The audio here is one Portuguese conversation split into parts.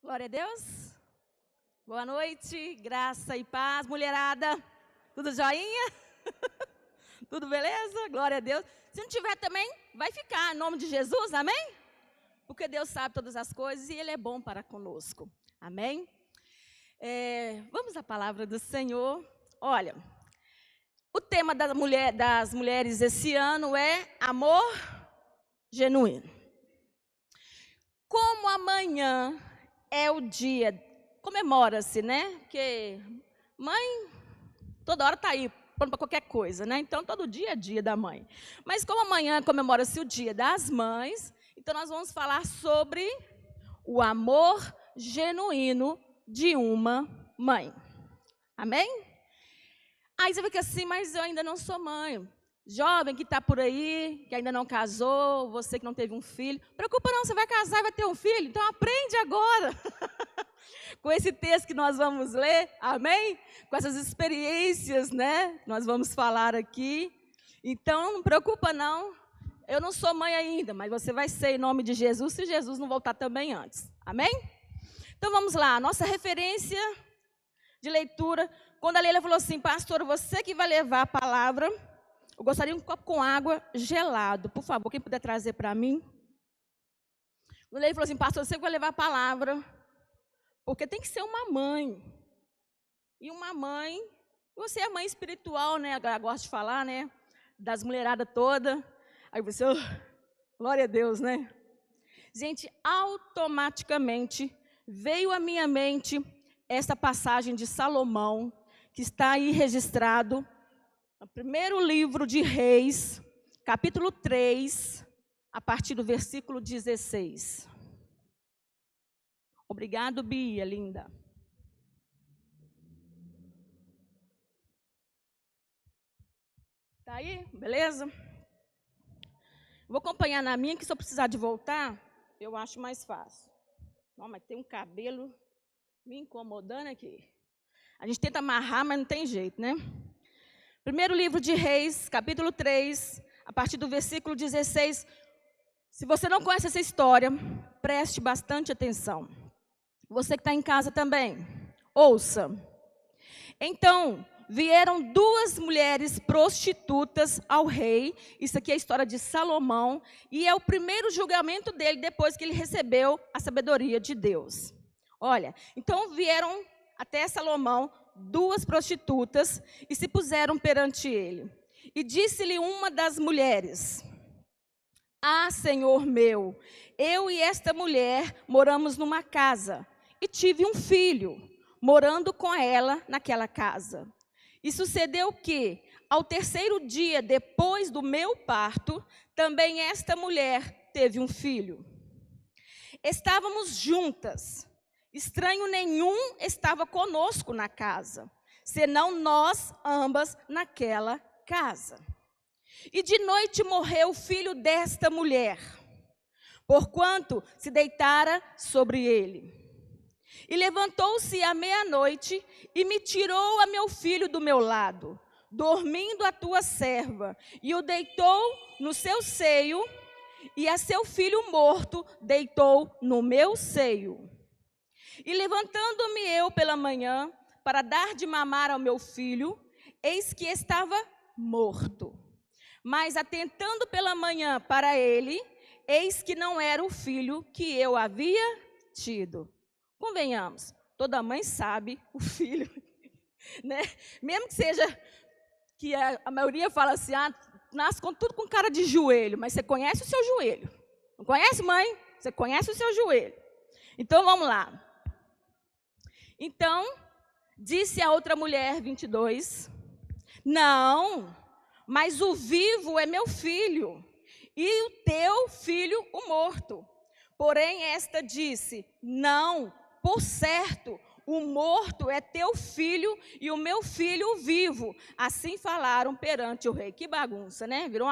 Glória a Deus. Boa noite, graça e paz, mulherada. Tudo joinha? Tudo beleza? Glória a Deus. Se não tiver também, vai ficar, em nome de Jesus, amém? Porque Deus sabe todas as coisas e Ele é bom para conosco, amém? Vamos à palavra do Senhor. Olha, o tema das mulheres esse ano é amor genuíno. Como amanhã é o dia, comemora-se, né? Porque mãe toda hora está aí, pronto para qualquer coisa, né? Então, todo dia é dia da mãe. Mas como amanhã comemora-se o dia das mães, então nós vamos falar sobre o amor genuíno de uma mãe. Amém? Aí você fica assim, mas eu ainda não sou mãe. Jovem que está por aí, que ainda não casou, você que não teve um filho. Preocupa não, você vai casar e vai ter um filho. Então aprende agora. Com esse texto que nós vamos ler, amém? Com essas experiências, né? Nós vamos falar aqui. Então não preocupa não. Eu não sou mãe ainda, mas você vai ser em nome de Jesus, se Jesus não voltar também antes. Amém? Então vamos lá, nossa referência de leitura. Quando a Leila falou assim, pastor, você que vai levar a palavra, eu gostaria de um copo com água gelado, por favor, quem puder trazer para mim. A Leila falou assim, pastor, você que vai levar a palavra, porque tem que ser uma mãe. E uma mãe, você é mãe espiritual, né? Agora gosto de falar, né? Das mulheradas todas. Aí você, glória a Deus, né? Gente, automaticamente veio à minha mente essa passagem de Salomão, que está aí registrado no primeiro livro de Reis, capítulo 3, a partir do versículo 16. Obrigado, Bia, linda. Tá aí? Beleza? Vou acompanhar na minha, que se eu precisar de voltar, eu acho mais fácil. Não, mas tem um cabelo me incomodando aqui. A gente tenta amarrar, mas não tem jeito, né? Primeiro livro de Reis, capítulo 3, a partir do versículo 16. Se você não conhece essa história, preste bastante atenção. Você que está em casa também, ouça. Então, vieram duas mulheres prostitutas ao rei. Isso aqui é a história de Salomão. E é o primeiro julgamento dele depois que ele recebeu a sabedoria de Deus. Olha, então vieram até Salomão duas prostitutas e se puseram perante ele. E disse-lhe uma das mulheres: Ah, Senhor meu, eu e esta mulher moramos numa casa e tive um filho, morando com ela naquela casa. E sucedeu que, ao terceiro dia depois do meu parto, também esta mulher teve um filho. Estávamos juntas, estranho nenhum estava conosco na casa, senão nós ambas naquela casa. E de noite morreu o filho desta mulher, porquanto se deitara sobre ele. E levantou-se à meia-noite e me tirou a meu filho do meu lado, dormindo a tua serva, e o deitou no seu seio, e a seu filho morto deitou no meu seio. E levantando-me eu pela manhã, para dar de mamar ao meu filho, eis que estava morto. Mas atentando pela manhã para ele, eis que não era o filho que eu havia tido. Convenhamos, toda mãe sabe o filho, né? Mesmo que seja, que a maioria fala assim, nasce tudo com cara de joelho, mas você conhece o seu joelho. Não conhece, mãe? Você conhece o seu joelho. Então, vamos lá. Então, disse a outra mulher, 22, não, mas o vivo é meu filho, e o teu filho o morto. Porém, esta disse, não, por certo, o morto é teu filho e o meu filho o vivo. Assim falaram perante o rei. Que bagunça, né? Virou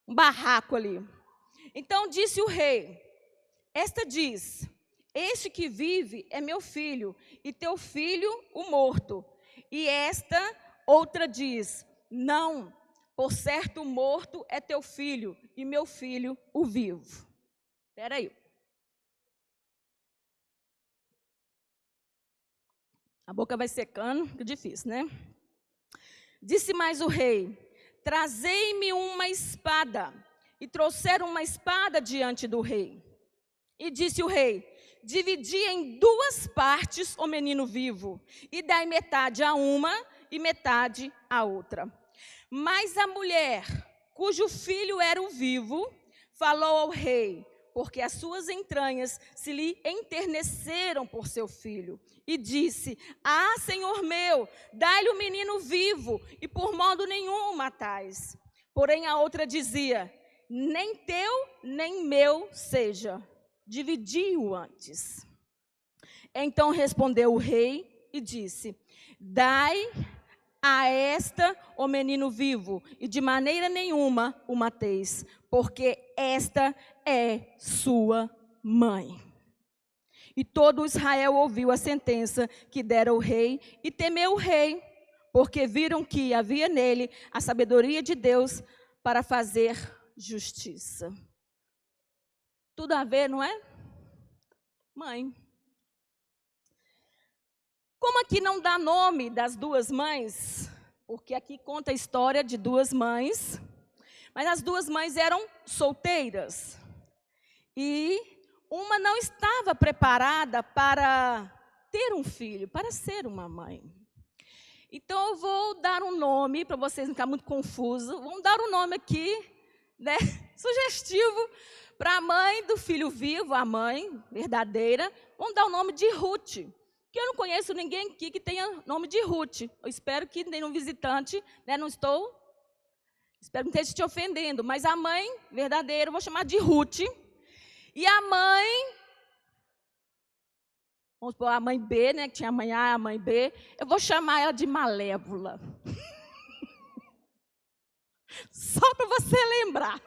um barraco ali. Então disse o rei, esta diz, este que vive é meu filho e teu filho o morto. E esta outra diz, não, por certo o morto é teu filho e meu filho o vivo. Espera aí. A boca vai secando, que difícil, né? Disse mais o rei: trazei-me uma espada. E trouxeram uma espada diante do rei. E disse o rei: dividi em 2 partes o menino vivo, e dai metade a uma e metade a outra. Mas a mulher, cujo filho era o vivo, falou ao rei, porque as suas entranhas se lhe enterneceram por seu filho. E disse: ah, senhor meu, dai-lhe o menino vivo, e por modo nenhum o matais. Porém a outra dizia: nem teu, nem meu seja. Dividi-o antes. Então respondeu o rei e disse: dai a esta o menino vivo, e de maneira nenhuma o mateis, porque esta é sua mãe. E todo Israel ouviu a sentença que dera o rei, e temeu o rei, porque viram que havia nele a sabedoria de Deus para fazer justiça. Tudo a ver, não é? Mãe. Como aqui não dá nome das 2 mães, porque aqui conta a história de 2 mães, mas as 2 mães eram solteiras. E uma não estava preparada para ter um filho, para ser uma mãe. Então eu vou dar um nome, para vocês não ficarem muito confusos, vamos dar um nome aqui, né, sugestivo, para a mãe do filho vivo, a mãe verdadeira, vamos dar o nome de Ruth. Que eu não conheço ninguém aqui que tenha nome de Ruth. Eu espero que nenhum visitante, né, espero que não esteja te ofendendo, mas a mãe verdadeira, eu vou chamar de Ruth. E a mãe, vamos pôr a mãe B, né, que tinha a mãe A, a mãe B, eu vou chamar ela de Malévola. Só para você lembrar.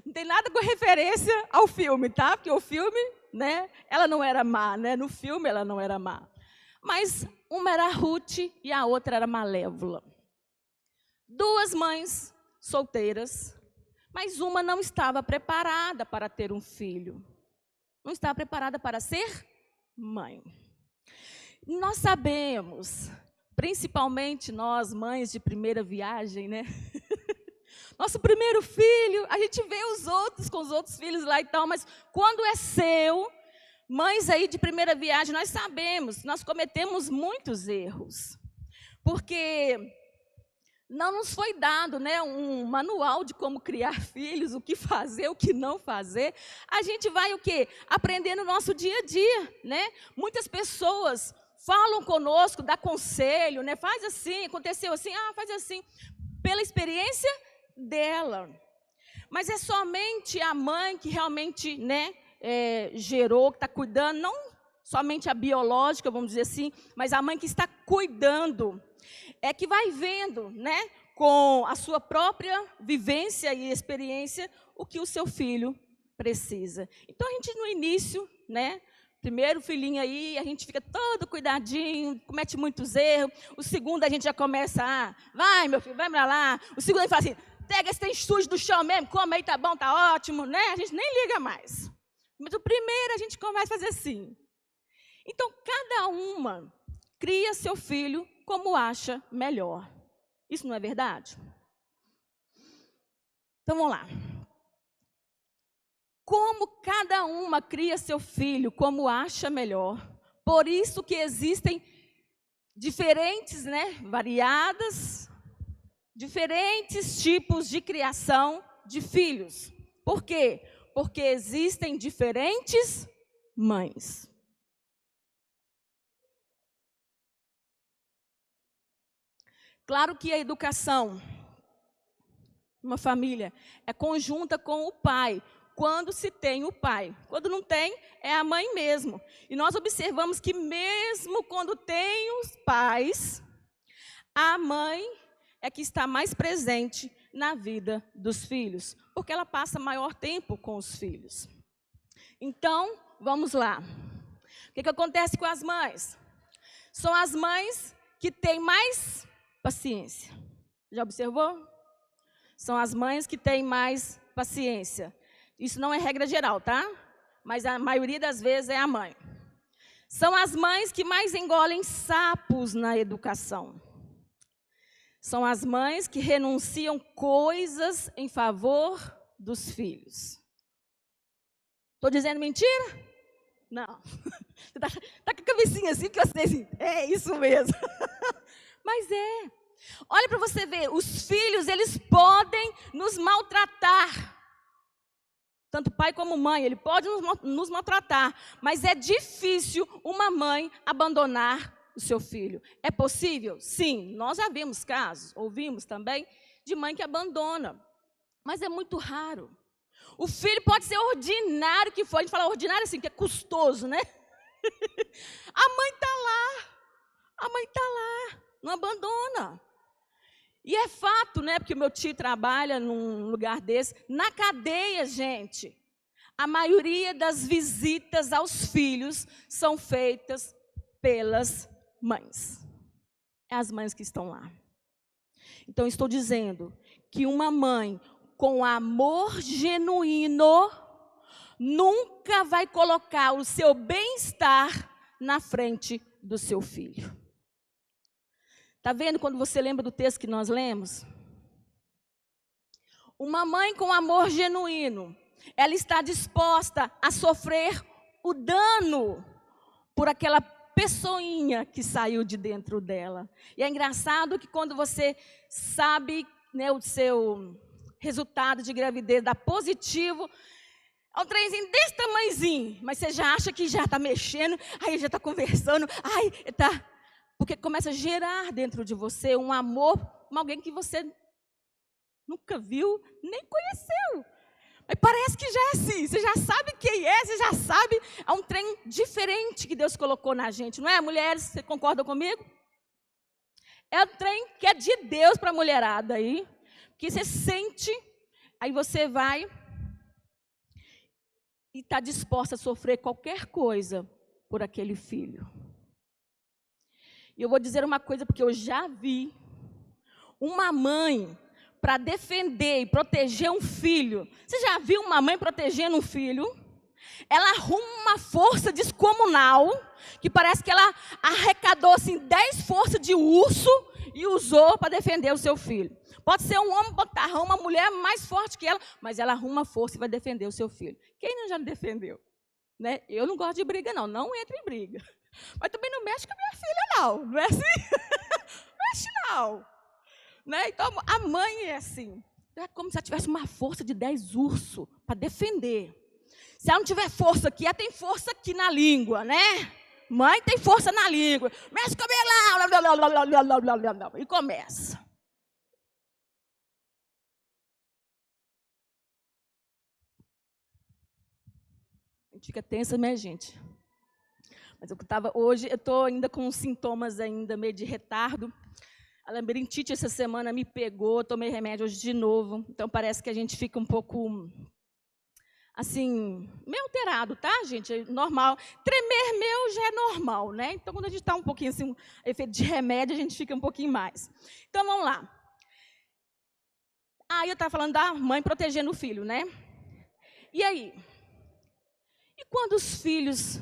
Não tem nada com referência ao filme, tá? Porque o filme, né, ela não era má, né? No filme ela não era má. Mas uma era Ruth e a outra era Malévola. 2 mães solteiras, mas uma não estava preparada para ter um filho. Não estava preparada para ser mãe. Nós sabemos, principalmente nós, mães de primeira viagem, né? Nosso primeiro filho, a gente vê os outros com os outros filhos lá e tal, mas quando é seu, mães aí de primeira viagem, nós sabemos, nós cometemos muitos erros. Porque não nos foi dado, né, um manual de como criar filhos, o que fazer, o que não fazer. A gente vai o quê? Aprender no nosso dia a dia, né? Muitas pessoas falam conosco, dá conselho, né? Faz assim, aconteceu assim, faz assim. Pela experiência dela. Mas é somente a mãe que realmente, né, gerou, que está cuidando, não somente a biológica, vamos dizer assim, mas a mãe que está cuidando, é que vai vendo, né, com a sua própria vivência e experiência, o que o seu filho precisa. Então, a gente no início, né, primeiro filhinho aí, a gente fica todo cuidadinho, comete muitos erros. O segundo, a gente já começa, vai meu filho, vai para lá. O segundo, a gente fala assim, pega esse tem sujo do chão mesmo, come aí, tá bom, tá ótimo, né? A gente nem liga mais. Mas o primeiro, a gente começa a fazer assim. Então, cada uma cria seu filho como acha melhor. Isso não é verdade? Então, vamos lá. Como cada uma cria seu filho como acha melhor. Por isso que existem diferentes, né, variadas, diferentes tipos de criação de filhos. Por quê? Porque existem diferentes mães. Claro que a educação, uma família, é conjunta com o pai, quando se tem o pai. Quando não tem, é a mãe mesmo. E nós observamos que mesmo quando tem os pais, a mãe é que está mais presente na vida dos filhos, porque ela passa maior tempo com os filhos. Então, vamos lá. O que acontece com as mães? São as mães que têm mais paciência. Já observou? São as mães que têm mais paciência. Isso não é regra geral, tá? Mas a maioria das vezes é a mãe. São as mães que mais engolem sapos na educação. São as mães que renunciam coisas em favor dos filhos. Estou dizendo mentira? Não. Você está com a cabecinha assim, que você assim, é isso mesmo. Mas é. Olha para você ver, os filhos, eles podem nos maltratar. Tanto pai como mãe, ele pode nos maltratar. Mas é difícil uma mãe abandonar o seu filho. É possível? Sim, nós já vimos casos, ouvimos também, de mãe que abandona. Mas é muito raro. O filho pode ser ordinário que for. A gente fala ordinário assim, que é custoso, né? A mãe está lá, não abandona. E é fato, né? Porque o meu tio trabalha num lugar desse. Na cadeia, gente, a maioria das visitas aos filhos são feitas pelas mães. É as mães que estão lá. Então, estou dizendo que uma mãe com amor genuíno nunca vai colocar o seu bem-estar na frente do seu filho. Está vendo quando você lembra do texto que nós lemos? Uma mãe com amor genuíno, ela está disposta a sofrer o dano por aquela pessoinha que saiu de dentro dela. E é engraçado que quando você sabe, né, o seu resultado de gravidez dá positivo, é um trenzinho desse tamanhozinho, mas você já acha que já está mexendo, aí já está conversando, porque começa a gerar dentro de você um amor por alguém que você nunca viu, nem conheceu. Mas parece que já é assim, você já sabe quem é, você já sabe, é um trem diferente que Deus colocou na gente, não é, mulheres? Você concorda comigo? É um trem que é de Deus para a mulherada aí, que você sente, aí você vai e está disposta a sofrer qualquer coisa por aquele filho. E eu vou dizer uma coisa, porque eu já vi uma mãe para defender e proteger um filho. Você já viu uma mãe protegendo um filho? Ela arruma uma força descomunal, que parece que ela arrecadou assim, 10 forças de urso e usou para defender o seu filho. Pode ser um homem, uma mulher mais forte que ela, mas ela arruma força e vai defender o seu filho. Quem não já defendeu? Né? Eu não gosto de briga, não entre em briga. Mas também não mexe com a minha filha, não é assim? Mexe não. Né? Então, a mãe é assim. É como se ela tivesse uma força de 10 ursos para defender. Se ela não tiver força aqui, ela tem força aqui na língua, né? Mãe tem força na língua. Mexe com a minha... E começa. A gente fica tensa, né, gente? Mas hoje eu estou ainda com sintomas ainda meio de retardo. A labirintite essa semana me pegou, tomei remédio hoje de novo. Então parece que a gente fica um pouco, assim, meio alterado, tá, gente? É normal. Tremer meu já é normal, né? Então quando a gente está um pouquinho assim, efeito de remédio, a gente fica um pouquinho mais. Então vamos lá. Eu estava falando da mãe protegendo o filho, né? E aí? E quando os filhos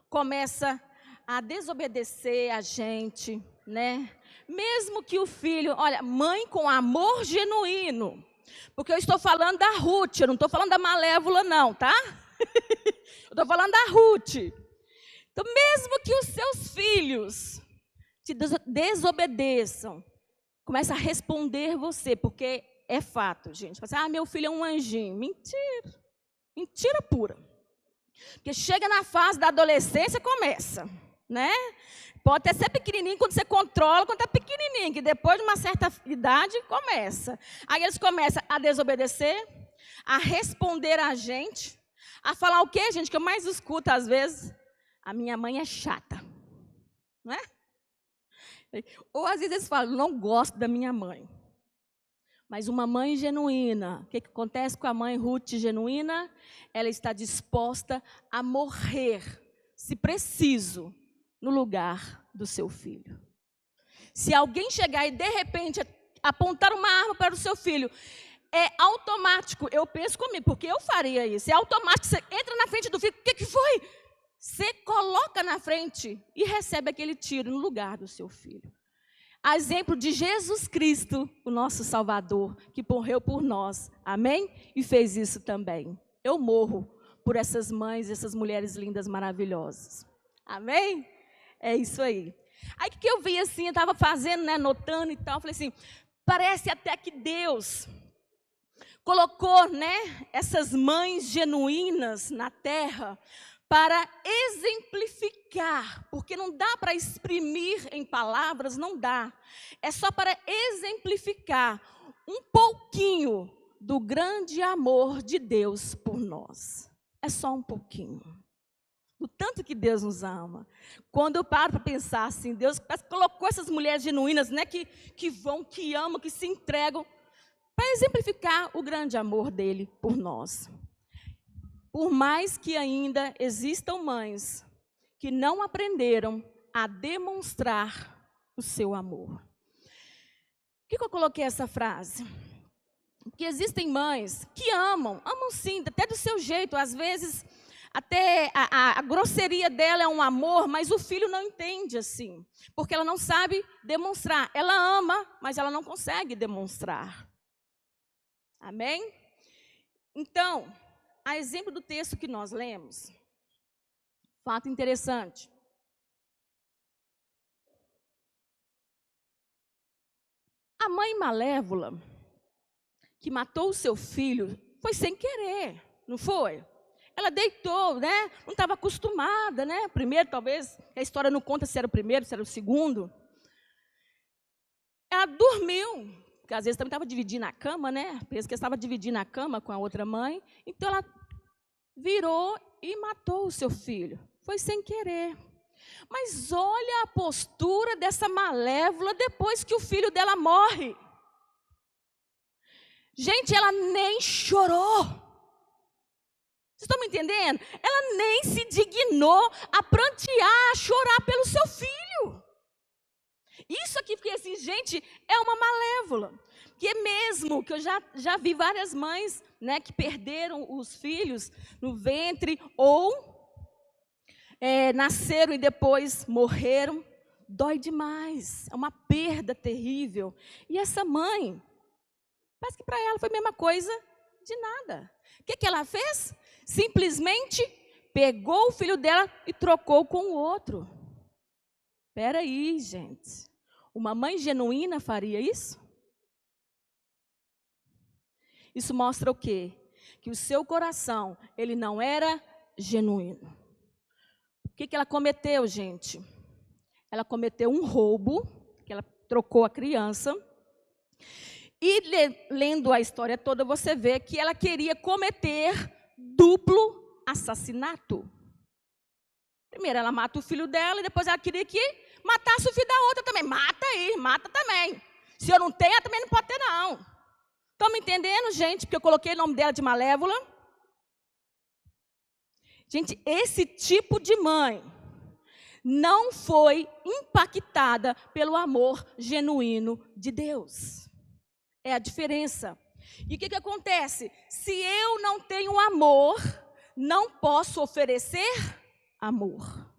começam a desobedecer a gente, né? Mesmo que o filho, olha, mãe com amor genuíno, porque eu estou falando da Ruth, eu não estou falando da Malévola não, tá? Eu estou falando da Ruth. Então, mesmo que os seus filhos te desobedeçam, começa a responder você, porque é fato, gente. Assim, meu filho é um anjinho. Mentira. Mentira pura. Porque chega na fase da adolescência, começa, né? Pode até ser pequenininho quando você controla, quando é pequenininho, que depois de uma certa idade, começa. Aí eles começam a desobedecer, a responder a gente, a falar o quê, gente, que eu mais escuto às vezes? A minha mãe é chata, não é? Ou às vezes eles falam, não gosto da minha mãe. Mas uma mãe genuína, o que acontece com a mãe Ruth genuína? Ela está disposta a morrer, se preciso, no lugar do seu filho. Se alguém chegar e, de repente, apontar uma arma para o seu filho, é automático, eu penso comigo, porque eu faria isso, é automático, você entra na frente do filho, o que foi? se coloca na frente e recebe aquele tiro no lugar do seu filho. A exemplo de Jesus Cristo, o nosso Salvador, que morreu por nós, amém? E fez isso também. Eu morro por essas mães, essas mulheres lindas, maravilhosas, amém? É isso aí. Aí o que eu vi assim, eu estava fazendo, né, anotando e tal, eu falei assim, parece até que Deus colocou, né, essas mães genuínas na terra para exemplificar, porque não dá para exprimir em palavras, não dá. É só para exemplificar um pouquinho do grande amor de Deus por nós. É só um pouquinho. O tanto que Deus nos ama. Quando eu paro para pensar assim, Deus colocou essas mulheres genuínas, né, que vão, que amam, que se entregam, para exemplificar o grande amor dele por nós. Por mais que ainda existam mães que não aprenderam a demonstrar o seu amor. Por que eu coloquei essa frase? Porque existem mães que amam sim, até do seu jeito, às vezes até a grosseria dela é um amor, mas o filho não entende assim, porque ela não sabe demonstrar. Ela ama, mas ela não consegue demonstrar. Amém? Então, a exemplo do texto que nós lemos, fato interessante. A mãe malévola, que matou o seu filho, foi sem querer, não foi? Ela deitou, né? Não estava acostumada, né? Primeiro, talvez, a história não conta se era o primeiro, se era o segundo. Ela dormiu, porque às vezes também estava dividindo a cama, né? Pensa que estava dividindo a cama com a outra mãe. Então, ela virou e matou o seu filho. Foi sem querer. Mas olha a postura dessa malévola depois que o filho dela morre. Gente, ela nem chorou. Vocês estão me entendendo? Ela nem se dignou a prantear, a chorar pelo seu filho. Isso aqui, porque assim, gente, é uma malévola. Que é mesmo, que eu já vi várias mães, né, que perderam os filhos no ventre ou nasceram e depois morreram. Dói demais, é uma perda terrível. E essa mãe, parece que para ela foi a mesma coisa de nada. O que ela fez? Simplesmente pegou o filho dela e trocou com o outro. Espera aí, gente. Uma mãe genuína faria isso? Isso mostra o quê? Que o seu coração, ele não era genuíno. O que ela cometeu, gente? Ela cometeu um roubo, que ela trocou a criança. E lendo a história toda, você vê que ela queria cometer duplo assassinato. Primeiro ela mata o filho dela e depois ela queria que matasse o filho da outra também. Mata aí, mata também. Se eu não tenho, ela também não pode ter, não. Estão me entendendo, gente? Porque eu coloquei o nome dela de malévola. Gente, esse tipo de mãe não foi impactada pelo amor genuíno de Deus. É a diferença. E o que acontece? Se eu não tenho amor, não posso oferecer amor.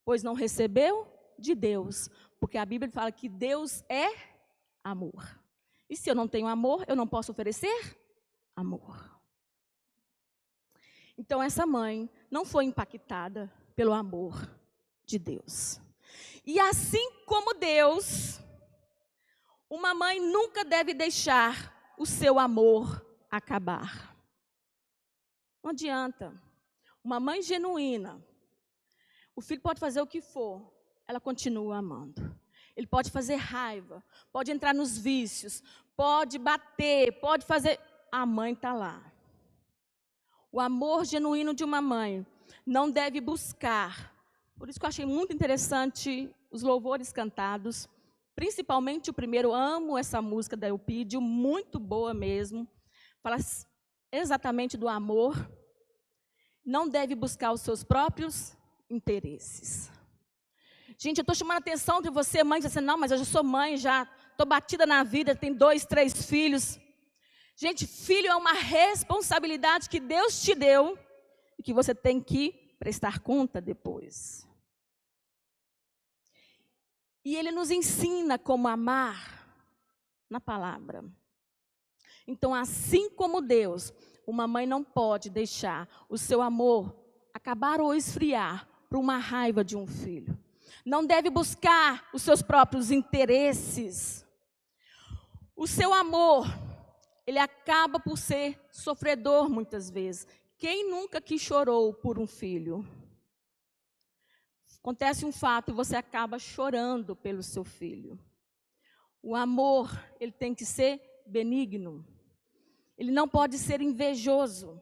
Pois não recebeu de Deus. Porque a Bíblia fala que Deus é amor. E se eu não tenho amor, eu não posso oferecer amor. Então essa mãe não foi impactada pelo amor de Deus. E assim como Deus, uma mãe nunca deve deixar o seu amor acabar. Não adianta. Uma mãe genuína, o filho pode fazer o que for, ela continua amando. Ele pode fazer raiva, pode entrar nos vícios, pode bater, pode fazer... A mãe está lá. O amor genuíno de uma mãe não deve buscar. Por isso que eu achei muito interessante os louvores cantados. Principalmente o primeiro, amo essa música da Eupídio, muito boa mesmo. Fala exatamente do amor. Não deve buscar os seus próprios interesses. Gente, eu estou chamando a atenção de você, mãe, que você não, mas eu já sou mãe, já estou batida na vida, tenho 2, 3 filhos. Gente, filho é uma responsabilidade que Deus te deu e que você tem que prestar conta depois. E ele nos ensina como amar na palavra. Então, assim como Deus, uma mãe não pode deixar o seu amor acabar ou esfriar por uma raiva de um filho. Não deve buscar os seus próprios interesses. O seu amor, ele acaba por ser sofredor muitas vezes. Quem nunca que chorou por um filho? Acontece um fato e você acaba chorando pelo seu filho. O amor, ele tem que ser benigno. Ele não pode ser invejoso.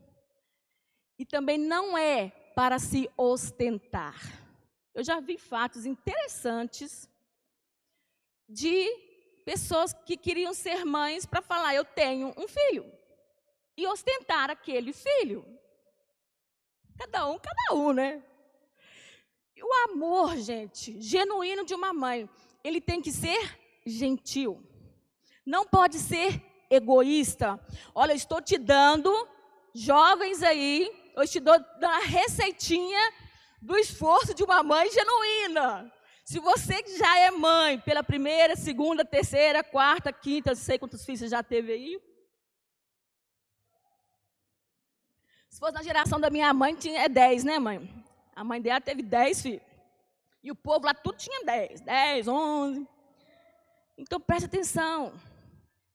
E também não é para se ostentar. Eu já vi fatos interessantes de pessoas que queriam ser mães para falar, eu tenho um filho. E ostentar aquele filho. Cada um, né? E o amor, gente, genuíno de uma mãe, ele tem que ser gentil. Não pode ser egoísta. Olha, eu estou te dando, jovens aí, eu te dou a receitinha do esforço de uma mãe genuína. Se você que já é mãe pela primeira, segunda, terceira, quarta, quinta, não sei quantos filhos você já teve aí. Se fosse na geração da minha mãe, tinha 10, né, mãe? A mãe dela teve 10 filhos. E o povo lá tudo tinha 10, 11. Então preste atenção.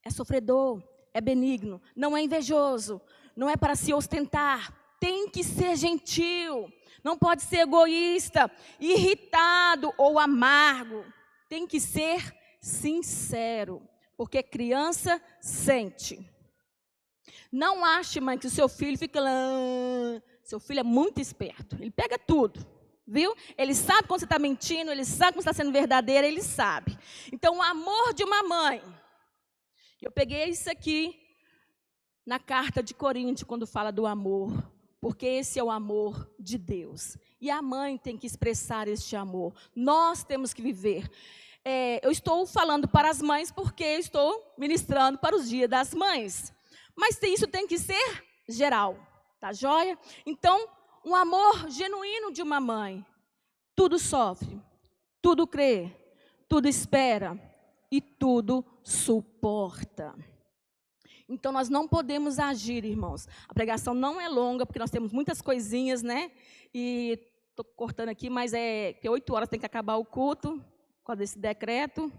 É sofredor, é benigno, não é invejoso, não é para se ostentar. Tem que ser gentil, não pode ser egoísta, irritado ou amargo. Tem que ser sincero, porque criança sente. Não ache, mãe, que o seu filho fica lá. Seu filho é muito esperto, ele pega tudo, viu? Ele sabe quando você está mentindo, ele sabe quando você está sendo verdadeira, ele sabe. Então, o amor de uma mãe. Eu peguei isso aqui na carta de Coríntios, quando fala do amor, porque esse é o amor de Deus. E a mãe tem que expressar este amor. Nós temos que viver. Eu estou falando para as mães porque estou ministrando para os dias das mães. Mas isso tem que ser geral, tá joia? Então, um amor genuíno de uma mãe. Tudo sofre, tudo crê, tudo espera e tudo suporta. Então, nós não podemos agir, irmãos. A pregação não é longa, porque nós temos muitas coisinhas, né? E estou cortando aqui, mas que 8 horas tem que acabar o culto, por causa desse decreto.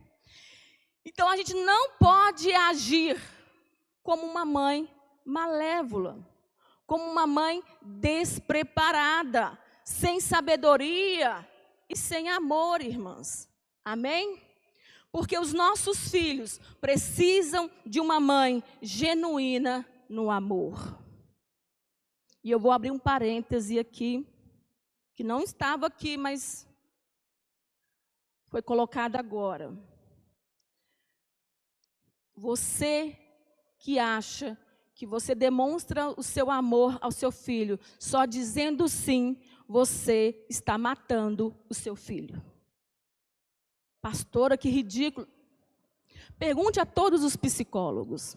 Então, a gente não pode agir como uma mãe malévola, como uma mãe despreparada, sem sabedoria e sem amor, irmãs. Amém? Porque os nossos filhos precisam de uma mãe genuína no amor. E eu vou abrir um parêntese aqui, que não estava aqui, mas foi colocado agora. Você que acha que você demonstra o seu amor ao seu filho só dizendo sim, você está matando o seu filho. Pastora, que ridículo. Pergunte a todos os psicólogos.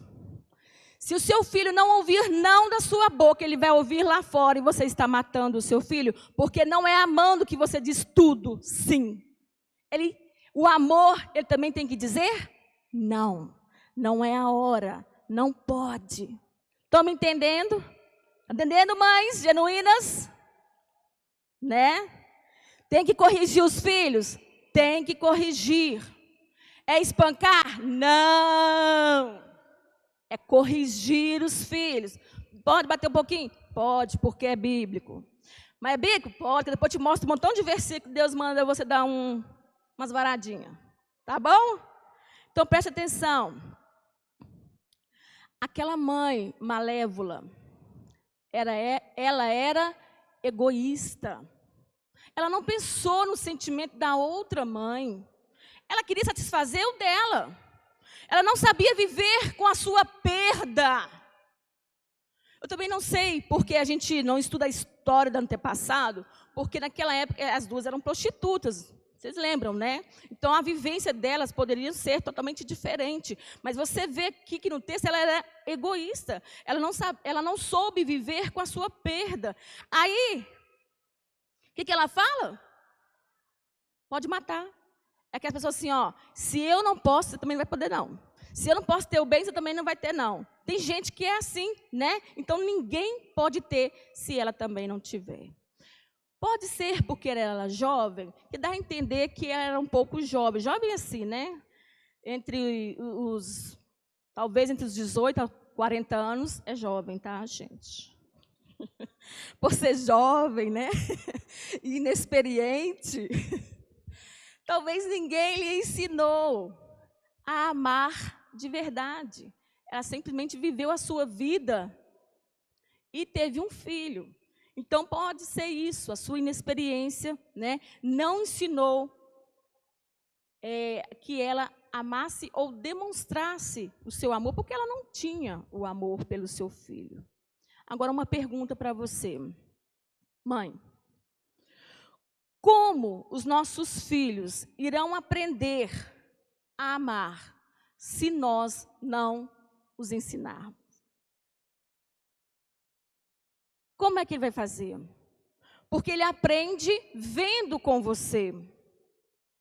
Se o seu filho não ouvir não da sua boca, ele vai ouvir lá fora e você está matando o seu filho, porque não é amando que você diz tudo sim. O amor, ele também tem que dizer não. Não é a hora, não pode. Estão me entendendo? Entendendo, mães genuínas? Né? Tem que corrigir os filhos? Tem que corrigir. É espancar? Não. É corrigir os filhos. Pode bater um pouquinho? Pode, porque é bíblico. Mas é bíblico? Pode, depois te mostro um montão de versículos que Deus manda você dar umas varadinhas. Tá bom? Então preste atenção. Aquela mãe malévola, ela era egoísta. Ela não pensou no sentimento da outra mãe. Ela queria satisfazer o dela. Ela não sabia viver com a sua perda. Eu também não sei porque a gente não estuda a história do antepassado, porque naquela época as duas eram prostitutas. Vocês lembram, né? Então, a vivência delas poderia ser totalmente diferente. Mas você vê aqui que no texto ela era egoísta. Ela não soube viver com a sua perda. Aí, que ela fala? Pode matar. É aquela pessoa assim, ó, se eu não posso, você também não vai poder não. Se eu não posso ter o bem, você também não vai ter não. Tem gente que é assim, né? Então ninguém pode ter se ela também não tiver. Pode ser porque ela era jovem, que dá a entender que ela era um pouco jovem. Jovem assim, né? Talvez entre os 18 a 40 anos, é jovem, tá, gente? Por ser jovem, né? Inexperiente, talvez ninguém lhe ensinou a amar de verdade. Ela simplesmente viveu a sua vida e teve um filho. Então pode ser isso, a sua inexperiência, né? Não ensinou que ela amasse ou demonstrasse o seu amor, porque ela não tinha o amor pelo seu filho. Agora uma pergunta para você, mãe. Como os nossos filhos irão aprender a amar se nós não os ensinarmos? Como é que ele vai fazer? Porque ele aprende vendo com você,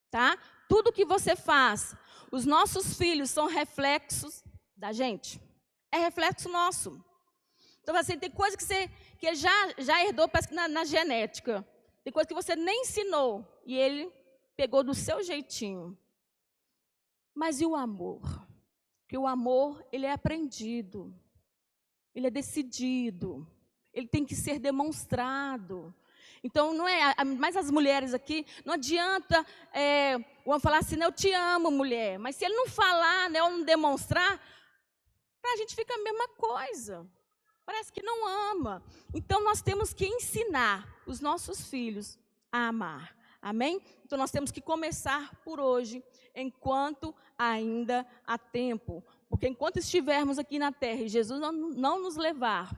tá? Tudo que você faz, os nossos filhos são reflexos da gente. É reflexo nosso. Então, assim, tem coisa que ele já herdou, parece que na genética. Tem coisa que você nem ensinou e ele pegou do seu jeitinho. Mas e o amor? Porque o amor, ele é aprendido, ele é decidido, ele tem que ser demonstrado. Então, não é, mas as mulheres aqui, não adianta vamos falar assim, eu te amo, mulher, mas se ele não falar, né, ou não demonstrar, para a gente fica a mesma coisa. Parece que não ama. Então, nós temos que ensinar os nossos filhos a amar. Amém? Então, nós temos que começar por hoje, enquanto ainda há tempo. Porque enquanto estivermos aqui na terra e Jesus não nos levar,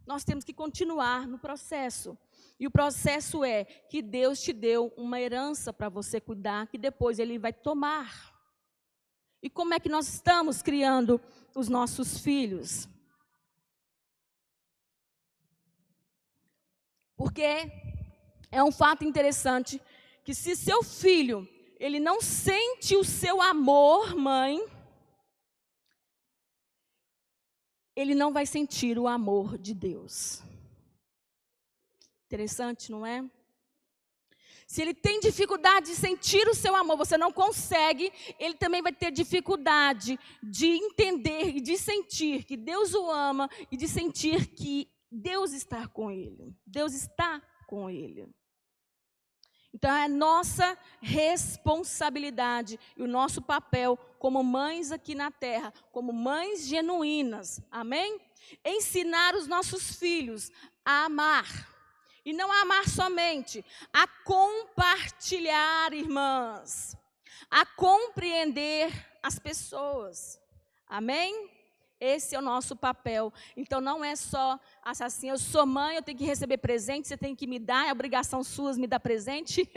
nós temos que continuar no processo. E o processo é que Deus te deu uma herança para você cuidar, que depois Ele vai tomar. E como é que nós estamos criando os nossos filhos? Porque é um fato interessante que se seu filho, ele não sente o seu amor, mãe, ele não vai sentir o amor de Deus. Interessante, não é? Se ele tem dificuldade de sentir o seu amor, você não consegue, ele também vai ter dificuldade de entender e de sentir que Deus o ama e de sentir que Deus está com ele. Deus está com ele. Então, é nossa responsabilidade e o nosso papel como mães aqui na terra, como mães genuínas, amém? Ensinar os nossos filhos a amar. E não a amar somente, a compartilhar, irmãs, a compreender as pessoas, amém? Esse é o nosso papel. Então, não é só assim, eu sou mãe, eu tenho que receber presente, você tem que me dar, é obrigação sua me dar presente,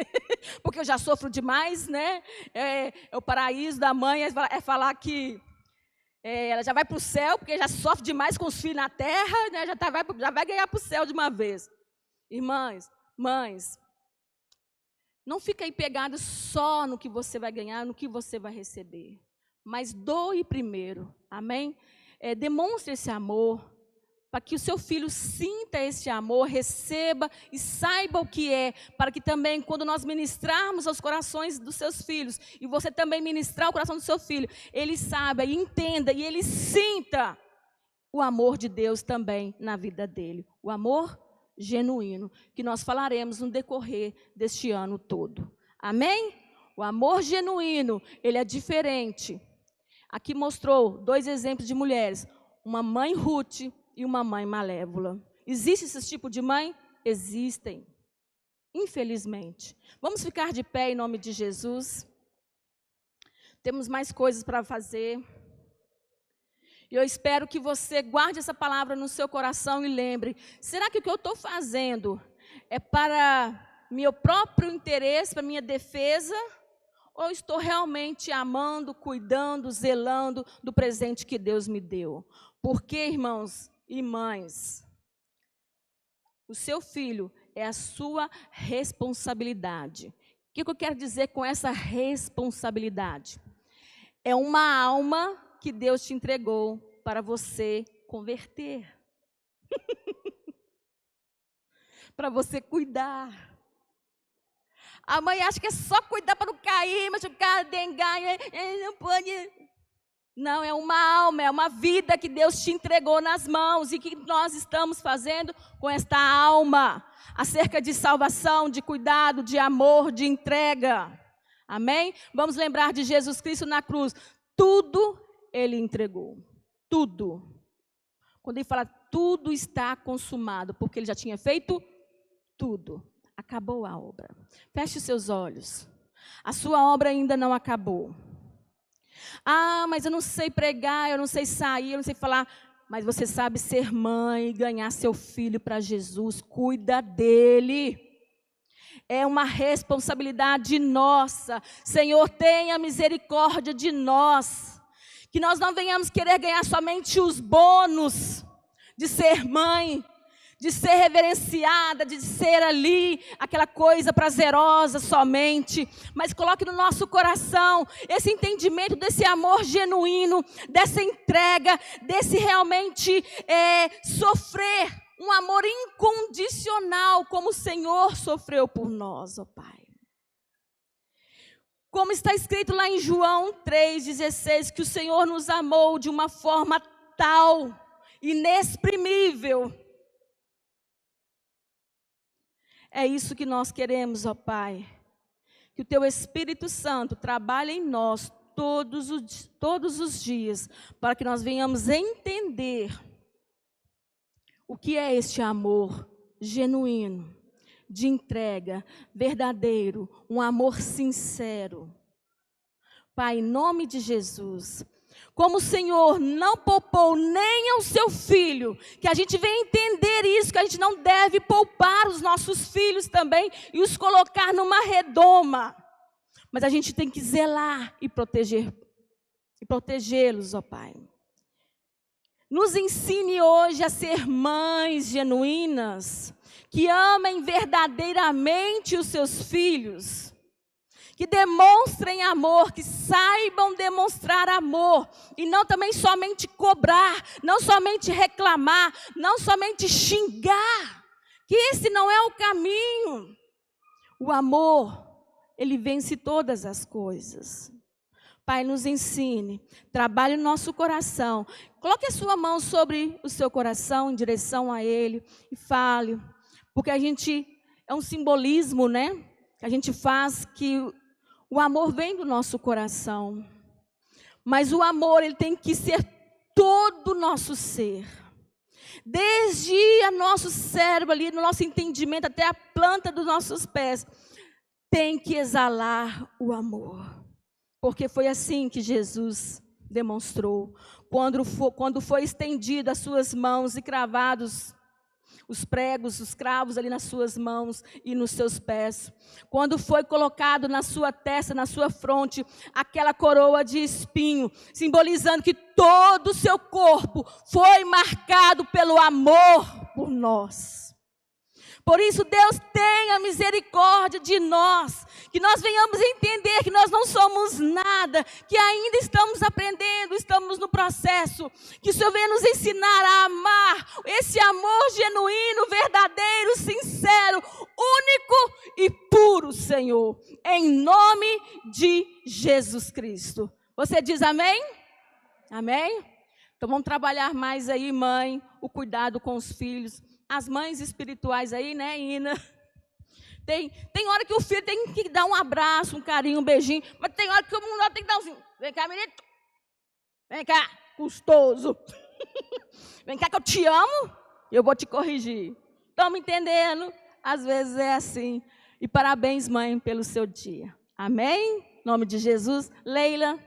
porque eu já sofro demais, né? É o paraíso da mãe, é falar que ela já vai para o céu, porque já sofre demais com os filhos na terra, né? Já vai ganhar para o céu de uma vez. Irmãs, mães, não fica aí pegado só no que você vai ganhar, no que você vai receber, mas doe primeiro, amém? Demonstre esse amor, para que o seu filho sinta esse amor, receba e saiba o que é, para que também, quando nós ministrarmos aos corações dos seus filhos, e você também ministrar o coração do seu filho, ele saiba e entenda, e ele sinta o amor de Deus também na vida dele, o amor genuíno, que nós falaremos no decorrer deste ano todo. Amém? O amor genuíno, ele é diferente. Aqui mostrou 2 exemplos de mulheres, uma mãe Ruth e uma mãe Malévola. Existe esse tipo de mãe? Existem, infelizmente. Vamos ficar de pé em nome de Jesus. Temos mais coisas para fazer. E eu espero que você guarde essa palavra no seu coração e lembre, será que o que eu estou fazendo é para meu próprio interesse, para minha defesa? Ou estou realmente amando, cuidando, zelando do presente que Deus me deu? Porque, irmãos e mães, O seu filho é a sua responsabilidade. O que eu quero dizer com essa responsabilidade? É uma alma que Deus te entregou para você converter. Para você cuidar. A mãe acha que é só cuidar para não cair, machucar, dengar, não pode. Não, é uma alma, é uma vida que Deus te entregou nas mãos. E que nós estamos fazendo com esta alma? Acerca de salvação, de cuidado, de amor, de entrega. Amém? Vamos lembrar de Jesus Cristo na cruz. Tudo Ele entregou. Tudo. Quando Ele fala tudo está consumado, porque Ele já tinha feito tudo. Acabou a obra. Feche os seus olhos. A sua obra ainda não acabou. Ah, mas eu não sei pregar, eu não sei sair, eu não sei falar. Mas você sabe ser mãe, ganhar seu filho para Jesus. Cuida dele. É uma responsabilidade nossa. Senhor, tenha misericórdia de nós. Que nós não venhamos querer ganhar somente os bônus de ser mãe, de ser reverenciada, de ser ali aquela coisa prazerosa somente, mas coloque no nosso coração esse entendimento desse amor genuíno, dessa entrega, desse realmente sofrer, um amor incondicional, como o Senhor sofreu por nós, ó Pai. Como está escrito lá em João 3,16, que o Senhor nos amou de uma forma tal, inexprimível. É isso que nós queremos, ó Pai. Que o Teu Espírito Santo trabalhe em nós todos os dias, para que nós venhamos entender o que é este amor genuíno, de entrega, verdadeiro, um amor sincero. Pai, em nome de Jesus, como o Senhor não poupou nem ao seu filho, que a gente venha entender isso, que a gente não deve poupar os nossos filhos também e os colocar numa redoma. Mas a gente tem que zelar e protegê-los, ó Pai. Nos ensine hoje a ser mães genuínas, que amem verdadeiramente os seus filhos, que demonstrem amor, que saibam demonstrar amor, e não também somente cobrar, não somente reclamar, não somente xingar, que esse não é o caminho. O amor, ele vence todas as coisas. Pai, nos ensine, trabalhe no nosso coração, coloque a sua mão sobre o seu coração, em direção a ele, e fale, porque a gente, é um simbolismo, né, que a gente faz, que o amor vem do nosso coração, mas o amor, ele tem que ser todo o nosso ser, desde o nosso cérebro ali, no nosso entendimento, até a planta dos nossos pés, tem que exalar o amor, porque foi assim que Jesus demonstrou, quando foi estendido as suas mãos e cravados os pregos, os cravos ali nas suas mãos e nos seus pés. Quando foi colocado na sua testa, na sua fronte, aquela coroa de espinho, simbolizando que todo o seu corpo foi marcado pelo amor por nós. Por isso, Deus tenha misericórdia de nós, que nós venhamos entender que nós não somos nada, que ainda estamos aprendendo, estamos no processo, que o Senhor venha nos ensinar a amar, esse amor genuíno, verdadeiro, sincero, único e puro, Senhor, em nome de Jesus Cristo. Você diz amém? Amém? Então vamos trabalhar mais aí, mãe, o cuidado com os filhos. As mães espirituais aí, né, Ina? Tem hora que o filho tem que dar um abraço, um carinho, um beijinho, mas tem hora que o mundo tem que dar um assim, vem cá, menino, vem cá, custoso, vem cá que eu te amo, e eu vou te corrigir. Estão me entendendo? Às vezes é assim. E parabéns, mãe, pelo seu dia. Amém? Em nome de Jesus. Leila.